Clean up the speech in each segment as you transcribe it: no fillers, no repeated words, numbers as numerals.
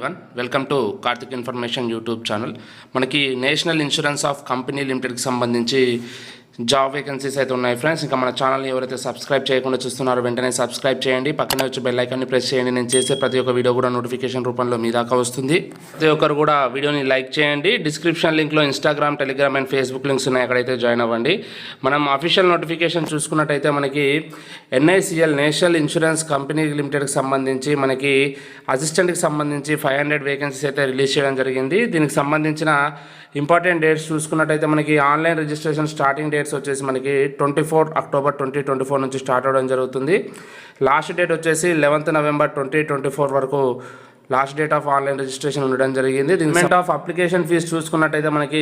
Everyone, welcome to Karthik information YouTube channel. మనకి national insurance of company లిమిటెడ్కి సంబంధించి job vacancies అయితే ఉన్నాయి ఫ్రెండ్స్. ఇంకా మన ఛానల్ని ఎవరైతే సబ్స్క్రైబ్ చేయకుండా చూస్తున్నారో వెంటనే సబ్స్క్రైబ్ చేయండి, పక్కనే వచ్చి బెల్ ఐకాన్ని ప్రెస్ చేయండి. నేను చేసే ప్రతి ఒక్క వీడియో కూడా నోటిఫికేషన్ రూపంలో మీ దాకా వస్తుంది. ప్రతి ఒక్కరు కూడా వీడియోని లైక్ చేయండి. డిస్క్రిప్షన్ లింక్లో Instagram, Telegram and Facebook links ఉన్నాయి, అక్కడైతే జాయిన్ అవ్వండి. మనం అఫీషియల్ నోటిఫికేషన్ చూసుకున్నట్టయితే మనకి NICL నేషనల్ ఇన్సూరెన్స్ కంపెనీ లిమిటెడ్కి సంబంధించి మనకి అసిస్టెంట్కి సంబంధించి 500 వేకెన్సీస్ అయితే రిలీజ్ చేయడం జరిగింది. దీనికి సంబంధించిన ఇంపార్టెంట్ డేట్స్ చూసుకున్నట్టయితే మనకి ఆన్లైన్ రిజిస్ట్రేషన్ స్టార్టింగ్ డేట్స్ వచ్చేసి మనకి 24 అక్టోబర్ 2024 నుంచి స్టార్ట్ అవ్వడం జరుగుతుంది. లాస్ట్ డేట్ వచ్చేసి 11 నవంబర్ 2024 వరకు last date of online registration ఉండడం జరిగింది. పేమెంట్ ఆఫ్ అప్లికేషన్ ఫీజు చూసుకున్నట్టయితే మనకి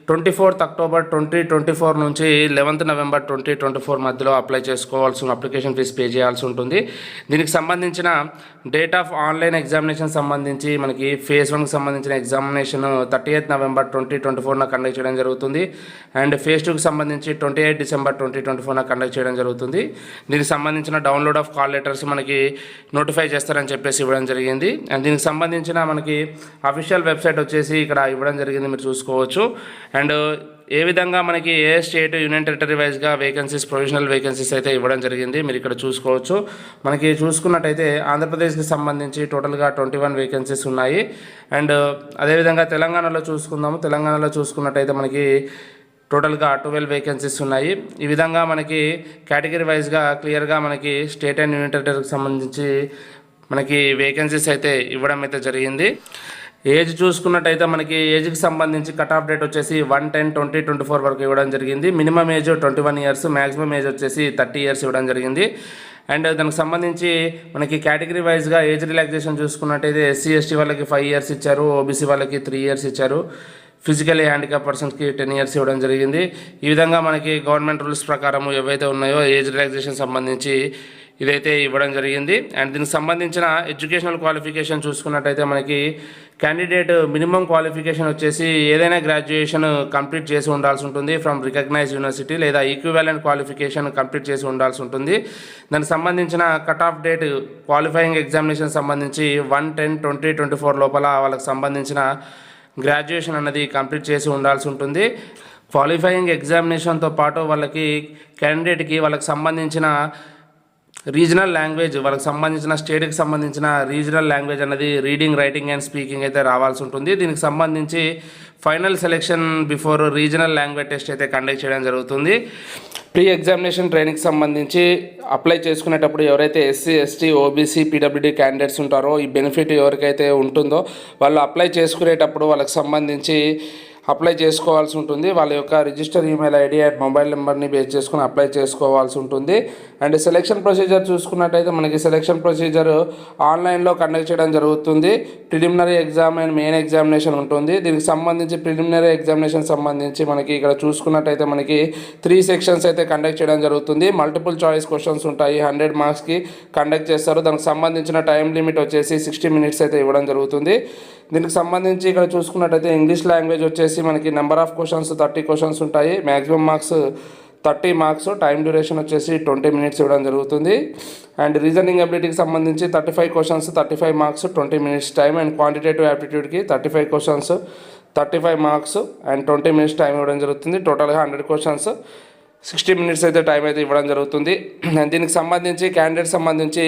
24 అక్టోబర్ 2024 నుంచి 11 నవంబర్ 2024 మధ్యలో అప్లై చేసుకోవాల్సిన అప్లికేషన్ ఫీజు పే చేయాల్సి ఉంటుంది. దీనికి సంబంధించిన డేట్ ఆఫ్ ఆన్లైన్ ఎగ్జామినేషన్ సంబంధించి మనకి ఫేజ్ 1కి సంబంధించిన ఎగ్జామినేషన్ 30 నవంబర్ 2024 కండక్ట్ చేయడం జరుగుతుంది. అండ్ ఫేజ్ 2కి సంబంధించి 28 డిసెంబర్ 2024 కండక్ట్ చేయడం జరుగుతుంది. దీనికి సంబంధించిన డౌన్లోడ్ ఆఫ్ కాల్ లెటర్స్ మనకి నోటిఫై చేస్తారని చెప్పేసి ఇవ్వడం జరిగింది. అండ్ దీనికి సంబంధించిన మనకి అఫీషియల్ వెబ్సైట్ వచ్చేసి ఇక్కడ ఇవ్వడం జరిగింది, మీరు చూసుకోవచ్చు. అండ్ ఏ విధంగా మనకి ఏ స్టేట్, యూనియన్ టెరిటరీ వైజ్గా వేకెన్సీస్, ప్రొవిజనల్ వేకెన్సీస్ అయితే ఇవ్వడం జరిగింది, మీరు ఇక్కడ చూసుకోవచ్చు. మనకి చూసుకున్నట్టయితే ఆంధ్రప్రదేశ్కి సంబంధించి టోటల్గా 21 వేకెన్సీస్ ఉన్నాయి. అండ్ అదేవిధంగా తెలంగాణలో చూసుకుందాము. తెలంగాణలో చూసుకున్నట్టయితే మనకి టోటల్గా 12 వేకెన్సీస్ ఉన్నాయి. ఈ విధంగా మనకి కేటగిరీ వైజ్గా క్లియర్గా మనకి స్టేట్ అండ్ యూనియన్ టెరిటరీకి సంబంధించి మనకి వేకెన్సీస్ అయితే ఇవ్వడం అయితే జరిగింది. ఏజ్ చూసుకున్నట్టయితే మనకి ఏజ్కి సంబంధించి కట్ ఆఫ్ డేట్ వచ్చేసి 1/10/2024 వరకు ఇవ్వడం జరిగింది. Minimum age 21 years, maximum age వచ్చేసి 30 ఇయర్స్ ఇవ్వడం జరిగింది. అండ్ దానికి సంబంధించి మనకి కేటగిరీ వైజ్గా ఏజ్ రిలాక్సేషన్ చూసుకున్నట్టయితే SC ST వాళ్ళకి 5 ఇయర్స్ ఇచ్చారు, OBC వాళ్ళకి 3 ఇయర్స్ ఇచ్చారు, ఫిజికలీ హ్యాండిక్యాప్ పర్సన్స్కి 10 ఇయర్స్ ఇవ్వడం జరిగింది. ఈ విధంగా మనకి గవర్నమెంట్ రూల్స్ ప్రకారం ఏవైతే ఉన్నాయో ఏజ్ రిలాక్సేషన్ సంబంధించి ఇదైతే ఇవ్వడం జరిగింది. అండ్ దీనికి సంబంధించిన ఎడ్యుకేషనల్ క్వాలిఫికేషన్ చూసుకున్నట్టయితే మనకి క్యాండిడేట్ మినిమం క్వాలిఫికేషన్ వచ్చేసి ఏదైనా గ్రాడ్యుయేషన్ కంప్లీట్ చేసి ఉండాల్సి ఉంటుంది ఫ్రమ్ రికగ్నైజ్ యూనివర్సిటీ, లేదా ఈక్వివాలెంట్ క్వాలిఫికేషన్ కంప్లీట్ చేసి ఉండాల్సి ఉంటుంది. దానికి సంబంధించిన cut off date qualifying examination సంబంధించి 1/10/2024 లోపల వాళ్ళకి సంబంధించిన గ్రాడ్యుయేషన్ అన్నది కంప్లీట్ చేసి ఉండాల్సి ఉంటుంది. క్వాలిఫైయింగ్ ఎగ్జామినేషన్తో పాటు వాళ్ళకి క్యాండిడేట్కి వాళ్ళకి సంబంధించిన రీజనల్ లాంగ్వేజ్, వాళ్ళకి సంబంధించిన స్టేట్కి సంబంధించిన రీజనల్ లాంగ్వేజ్ అనేది రీడింగ్, రైటింగ్ అండ్ స్పీకింగ్ అయితే రావాల్సి ఉంటుంది. దీనికి సంబంధించి final selection before regional language test అయితే కండక్ట్ చేయడం జరుగుతుంది. ప్రీ ఎగ్జామినేషన్ ట్రైనింగ్కి సంబంధించి అప్లై చేసుకునేటప్పుడు ఎవరైతే SC ST OBC PWD candidates ఉంటారో ఈ బెనిఫిట్ ఎవరికైతే ఉంటుందో వాళ్ళు అప్లై చేసుకునేటప్పుడు వాళ్ళకి సంబంధించి అప్లై చేసుకోవాల్సి ఉంటుంది. వాళ్ళ యొక్క register email ID and mobile నెంబర్ని బేస్ చేసుకుని అప్లై చేసుకోవాల్సి ఉంటుంది. అండ్ సెలెక్షన్ ప్రొసీజర్ చూసుకున్నట్టయితే మనకి సెలెక్షన్ ప్రొసీజర్ ఆన్లైన్లో కండక్ట్ చేయడం జరుగుతుంది. Preliminary exam and main examination ఉంటుంది. దీనికి సంబంధించి ప్రిలిమినరీ ఎగ్జామినేషన్ సంబంధించి మనకి ఇక్కడ చూసుకున్నట్టయితే మనకి 3 సెక్షన్స్ అయితే కండక్ట్ చేయడం జరుగుతుంది. మల్టిపుల్ చాయిస్ క్వశ్చన్స్ ఉంటాయి, 100 మార్క్స్కి కండక్ట్ చేస్తారు. దానికి సంబంధించిన టైం లిమిట్ వచ్చేసి 60 మినిట్స్ అయితే ఇవ్వడం జరుగుతుంది. దీనికి సంబంధించి ఇక్కడ చూసుకున్నట్టయితే ఇంగ్లీష్ లాంగ్వేజ్ వచ్చేసి మనకి నెంబర్ ఆఫ్ క్వశ్చన్స్ 30 క్వశ్చన్స్ ఉంటాయి, maximum marks 30 marks, time duration వచ్చేసి 20 మినిట్స్ ఇవ్వడం జరుగుతుంది. అండ్ రీజనింగ్ అబిలిటీకి సంబంధించి 35 questions 35 marks 20 minutes time, and quantitative యాప్టిట్యూడ్కి 35 questions 35 marks and 20 minutes time ఇవ్వడం జరుగుతుంది. టోటల్గా 100 క్వశ్చన్స్ 60 మినిట్స్ అయితే టైం అయితే ఇవ్వడం జరుగుతుంది. దీనికి సంబంధించి క్యాండిడేట్ సంబంధించి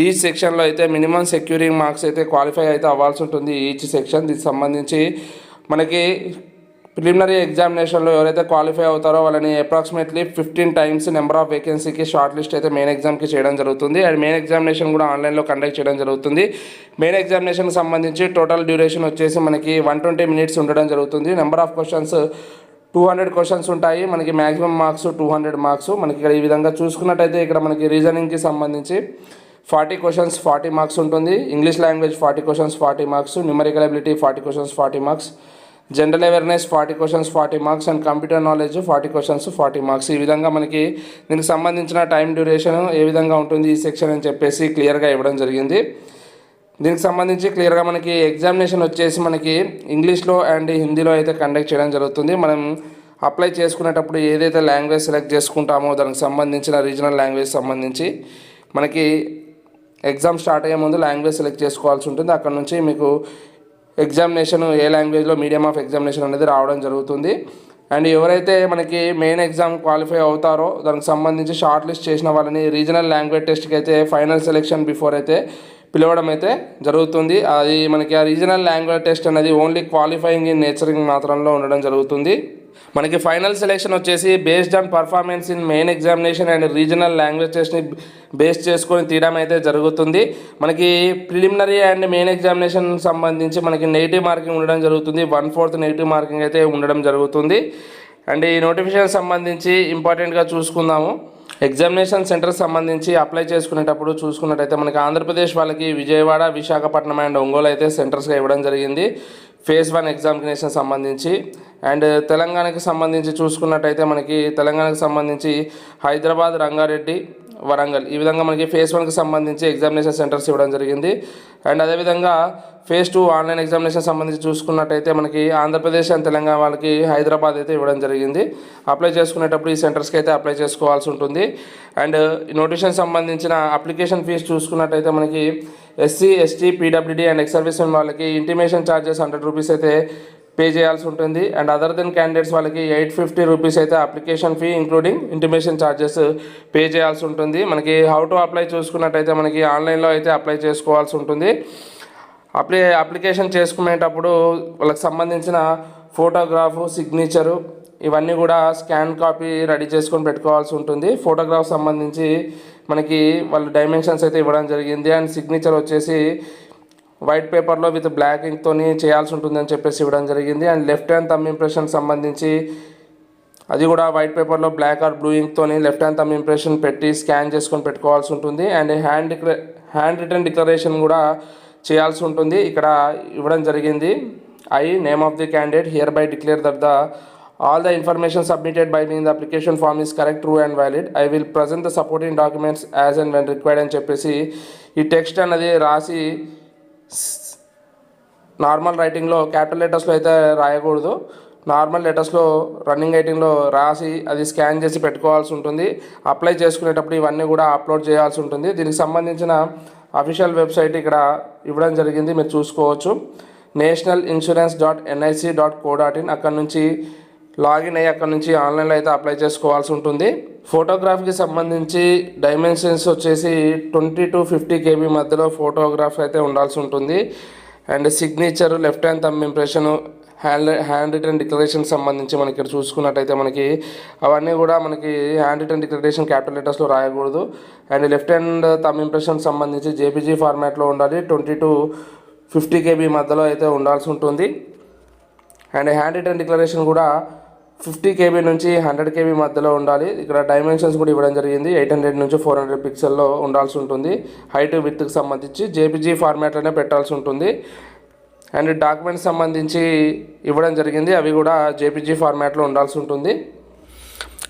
ఈచ్ సెక్షన్లో అయితే మినిమం సెక్యూరింగ్ మార్క్స్ అయితే క్వాలిఫై అయితే అవ్వాల్సి ఉంటుంది ఈచ్ సెక్షన్. దీనికి సంబంధించి మనకి ప్రిలిమినరీ ఎగ్జామినేషన్లో ఎవరైతే క్వాలిఫై అవుతారో వాళ్ళని అప్రాక్సిమేట్లీ 15 టైమ్స్ నెంబర్ ఆఫ్ వేకెన్సీకి షార్ట్ లిస్ట్ అయితే మెయిన్ ఎగ్జామ్కి చేయడం జరుగుతుంది. అండ్ మెయిన్ ఎగ్జామినేషన్ కూడా ఆన్లైన్లో కండక్ట్ చేయడం జరుగుతుంది. మెయిన్ ఎగ్జామినేషన్కి సంబంధించి టోటల్ డ్యూరేషన్ వచ్చేసి మనకి 120 మినిట్స్ ఉండడం జరుగుతుంది. నెంబర్ ఆఫ్ క్వశ్చన్స్ 200 క్వశ్చన్స్ ఉంటాయి, మనకి మ్యాక్సిమం మార్క్స్ 200 మార్క్స్. మనకి ఇక్కడ ఈ విధంగా చూసుకున్నట్టయితే ఇక్కడ మనకి రీజనింగ్కి సంబంధించి 40 క్వశ్చన్స్ 40 మార్క్స్ ఉంటుంది, English language 40 questions 40 marks, numerical ability 40 questions 40 marks, general awareness 40 questions 40 marks, and computer knowledge 40 questions 40 marks. ఈ విధంగా మనకి దీనికి సంబంధించిన టైం డ్యూరేషన్ ఏ విధంగా ఉంటుంది ఈ సెక్షన్ అని చెప్పేసి క్లియర్గా ఇవ్వడం జరిగింది. దీనికి సంబంధించి క్లియర్గా మనకి ఎగ్జామినేషన్ వచ్చేసి మనకి ఇంగ్లీష్లో అండ్ హిందీలో అయితే కండక్ట్ చేయడం జరుగుతుంది. మనం అప్లై చేసుకునేటప్పుడు ఏదైతే లాంగ్వేజ్ సెలెక్ట్ చేసుకుంటామో దానికి సంబంధించిన రీజనల్ లాంగ్వేజ్ సంబంధించి మనకి ఎగ్జామ్ స్టార్ట్ అయ్యే ముందు లాంగ్వేజ్ సెలెక్ట్ చేసుకోవాల్సి ఉంటుంది. అక్కడ నుంచి మీకు ఎగ్జామినేషన్ ఏ లాంగ్వేజ్లో మీడియం ఆఫ్ ఎగ్జామినేషన్ అనేది రావడం జరుగుతుంది. అండ్ ఎవరైతే మనకి మెయిన్ ఎగ్జామ్ క్వాలిఫై అవుతారో దానికి సంబంధించి షార్ట్ లిస్ట్ చేసిన వాళ్ళని రీజనల్ లాంగ్వేజ్ టెస్ట్కి అయితే ఫైనల్ సెలెక్షన్ బిఫోర్ అయితే పిలవడం అయితే జరుగుతుంది. అది మనకి ఆ రీజనల్ లాంగ్వేజ్ టెస్ట్ అనేది ఓన్లీ క్వాలిఫైయింగ్ ఇన్ నేచరింగ్ మాత్రంలో ఉండడం జరుగుతుంది. మనకి ఫైనల్ సెలెక్షన్ వచ్చేసి based on performance in main examination and regional language టెస్ట్ని బేస్ చేసుకొని తీయడం అయితే జరుగుతుంది. మనకి ప్రిలిమినరీ అండ్ మెయిన్ ఎగ్జామినేషన్ సంబంధించి మనకి నెగిటివ్ మార్కింగ్ ఉండడం జరుగుతుంది. 1/4 నెగిటివ్ మార్కింగ్ అయితే ఉండడం జరుగుతుంది. అండ్ ఈ నోటిఫికేషన్ సంబంధించి ఇంపార్టెంట్గా చూసుకుందాము. ఎగ్జామినేషన్ సెంటర్ సంబంధించి అప్లై చేసుకునేటప్పుడు చూసుకున్నట్టయితే మనకి ఆంధ్రప్రదేశ్ వాళ్ళకి విజయవాడ, విశాఖపట్నం అండ్ ఒంగోలు అయితే సెంటర్స్గా ఇవ్వడం జరిగింది ఫేజ్ 1 ఎగ్జామినేషన్ సంబంధించి. అండ్ తెలంగాణకి సంబంధించి చూసుకున్నట్టయితే మనకి తెలంగాణకు సంబంధించి హైదరాబాద్, రంగారెడ్డి, వరంగల్ ఈ విధంగా మనకి ఫేజ్ 1కి సంబంధించి ఎగ్జామినేషన్ సెంటర్స్ ఇవ్వడం జరిగింది. అండ్ అదేవిధంగా ఫేజ్ 2 ఆన్లైన్ ఎగ్జామినేషన్ సంబంధించి చూసుకున్నట్టయితే మనకి ఆంధ్రప్రదేశ్ అండ్ తెలంగాణ వాళ్ళకి హైదరాబాద్ అయితే ఇవ్వడం జరిగింది. అప్లై చేసుకునేటప్పుడు ఈ సెంటర్స్కి అయితే అప్లై చేసుకోవాల్సి ఉంటుంది. అండ్ ఈ నోటిఫికేషన్ సంబంధించిన అప్లికేషన్ ఫీజు చూసుకున్నట్టయితే మనకి SC, ST, PWD and ex service వాళ్ళకి ఇంటిమేషన్ ఛార్జెస్ 100 రూపీస్ అయితే పే చేయాల్సి ఉంటుంది. అండ్ అదర్ దెన్ క్యాండిడేట్స్ వాళ్ళకి 850 రూపీస్ అయితే application fee including intimation charges pay చేయాల్సి ఉంటుంది. మనకి హౌ టు అప్లై చూసుకున్నట్టయితే మనకి ఆన్లైన్లో అయితే అప్లై చేసుకోవాల్సి ఉంటుంది. అప్లికేషన్ చేసుకునేటప్పుడు వాళ్ళకి సంబంధించిన ఫోటోగ్రాఫు, సిగ్నేచరు ఇవన్నీ కూడా స్కాన్ కాపీ రెడీ చేసుకొని పెట్టుకోవాల్సి ఉంటుంది. ఫోటోగ్రాఫ్ సంబంధించి మనకి వాళ్ళు డైమెన్షన్స్ అయితే ఇవ్వడం జరిగింది. అండ్ సిగ్నేచర్ వచ్చేసి వైట్ పేపర్లో విత్ బ్లాక్ ఇంక్తో చేయాల్సి ఉంటుందని చెప్పేసి ఇవ్వడం జరిగింది. And left hand thumb impression సంబంధించి అది కూడా వైట్ పేపర్లో బ్లాక్ ఆర్ బ్లూ ఇంక్తో లెఫ్ట్ హ్యాండ్ థంబ్ ఇంప్రెషన్ పెట్టి స్కాన్ చేసుకొని పెట్టుకోవాల్సి ఉంటుంది. అండ్ హ్యాండ్ రిటన్ డిక్లరేషన్ కూడా చేయాల్సి ఉంటుంది. ఇక్కడ ఇవ్వడం జరిగింది. I name of the candidate here by declare that all the information submitted by me in the application form is correct, true and valid. I will present the supporting documents as and when required అని చెప్పేసి ఈ text అనేది రాసి normal రైటింగ్లో capital లెటర్స్లో అయితే రాయకూడదు. Normal లెటర్స్లో running రైటింగ్లో రాసి అది scan చేసి పెట్టుకోవాల్సి ఉంటుంది. అప్లై చేసుకునేటప్పుడు ఇవన్నీ కూడా అప్లోడ్ చేయాల్సి ఉంటుంది. దీనికి సంబంధించిన అఫీషియల్ వెబ్సైట్ ఇక్కడ ఇవ్వడం జరిగింది, మీరు చూసుకోవచ్చు. nationalinsurance.nic.co.in అక్కడ నుంచి లాగిన్ అయ్యి అక్కడ నుంచి ఆన్లైన్లో అయితే అప్లై చేసుకోవాల్సి ఉంటుంది. ఫోటోగ్రాఫ్కి సంబంధించి డైమెన్షన్స్ వచ్చేసి 20 to 50 KB మధ్యలో ఫోటోగ్రాఫ్ అయితే ఉండాల్సి ఉంటుంది. And signature, left hand thumb impression, hand written declaration సంబంధించి మనకి ఇక్కడ చూసుకున్నట్టయితే మనకి అవన్నీ కూడా మనకి హ్యాండ్ రిటన్ డిక్లరేషన్ క్యాపిటల్ లెటర్స్లో రాయకూడదు. And left hand thumb impression సంబంధించి జేపీజీ ఫార్మాట్లో ఉండాలి. 20 to 50 KB మధ్యలో అయితే ఉండాల్సి ఉంటుంది. అండ్ హ్యాండ్ రిటన్ డిక్లరేషన్ కూడా 50 KB నుంచి 100 KB మధ్యలో ఉండాలి. ఇక్కడ డైమెన్షన్స్ కూడా ఇవ్వడం జరిగింది. 800 నుంచి 400 పిక్సెల్లో ఉండాల్సి ఉంటుంది. హైట్, విడ్త్కి సంబంధించి జేపీజీ ఫార్మాట్లోనే పెట్టాల్సి ఉంటుంది. అండ్ డాక్యుమెంట్స్ సంబంధించి ఇవ్వడం జరిగింది, అవి కూడా జేపీజీ ఫార్మాట్లో ఉండాల్సి ఉంటుంది.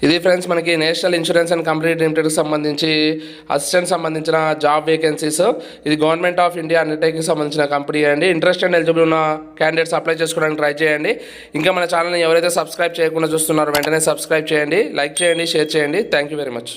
ఇది ఫ్రెండ్స్ మనకి నేషనల్ ఇన్సూరెన్స్ అండ్ కంపెనీ లిమిటెడ్కి సంబంధించి అసిస్టెంట్ సంబంధించిన జాబ్ వేకెన్సీస్. ఇది గవర్నమెంట్ ఆఫ్ ఇండియా అండర్టేకింగ్ సంబంధించిన కంపెనీ అండి. ఇంట్రెస్ట్ అండ్ ఎలిజిబుల్ ఉన్న క్యాండిడేట్స్ అప్లై చేసుకోవడానికి ట్రై చేయండి. ఇంకా మన ఛానల్ని ఎవరైతే సబ్స్క్రైబ్ చేయకుండా చూస్తున్నారో వెంటనే సబ్స్క్రైబ్ చేయండి, లైక్ చేయండి, షేర్ చేయండి. Thank you very much.